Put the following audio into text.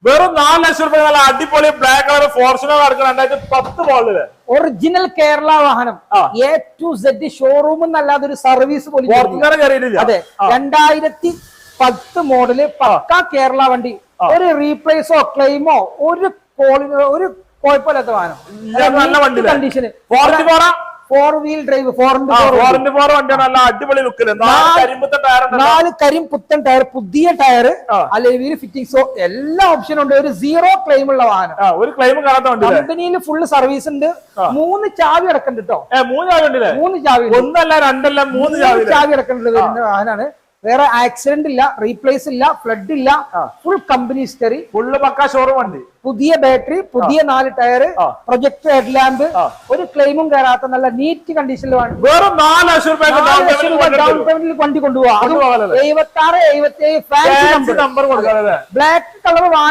വെറും 4 ലക്ഷം രൂപ നല്ല അടിപൊളി ബ്ലാക്ക് കളർ ഫോർച്യൂണർ നടക്കുന്ന 2010 മോഡല് ഒറിജിനൽ കേരള വാഹനം A to Z ഷോറൂം എന്നല്ലാതെ ഒരു സർവീസ് പോലും അതെ 2010 മോഡല് പക്ക കേരള വണ്ടി. ഒരു റീപ്ലേസോ ക്ലെയിമോ ഒരു കുഴപ്പമില്ലാത്ത വാഹനം. നല്ല വണ്ടി കണ്ടീഷന് 4-wheel ഡ്രൈവ് 4x4 വണ്ടിയാണ്. നല്ല അടിപൊളി ലുക്കില് 4 കരിമ്പുത്തൻ ടയർ, പുതിയ ടയർ, അലോയ് ഫിറ്റിംഗ്സോ എല്ലാ ഓപ്ഷനും ഉണ്ട്. ഒരു 0 ക്ലെയിം ഉള്ള വാഹനം. ഒരു ക്ലെയിം കാണാത്ത വണ്ടി. കമ്പനിയിൽ ഫുള്ള് സർവീസ് ഉണ്ട്. 3 ചാവി അടക്കുന്നുണ്ട് കേട്ടോ. 3 ചാവി ഉണ്ടല്ലേ? 3 ചാവി, ഒന്നല്ല രണ്ടല്ല 3 ചാവി അടക്കുന്നുണ്ട് വരുന്ന വാഹനമാണ്. വേറെ ആക്സിഡന്റ് ഇല്ല, റീപ്ലേസ് ഇല്ല, ഫ്ലഡ് ഇല്ല. ഫുൾ കമ്പനി ഹിസ്റ്ററി, ഫുള്ള് പക്ക ഷോറൂം വണ്ടി. പുതിയ ബാറ്ററി, പുതിയ 4 ടയർ, പ്രൊജക്ടർ ഹെഡ് ലാമ്പ്, ഒരു ക്ലെയിമും കയറാത്ത നല്ല നീറ്റ് കണ്ടീഷനിൽ വെറും 4 ലക്ഷം രൂപ ഡൗൺ പേയ്മെന്റിൽ വണ്ടി കൊണ്ടുപോകാം. 76 77 ഫാൻസി നമ്പർ, ബ്ലാക്ക് കളർ വാഹനം.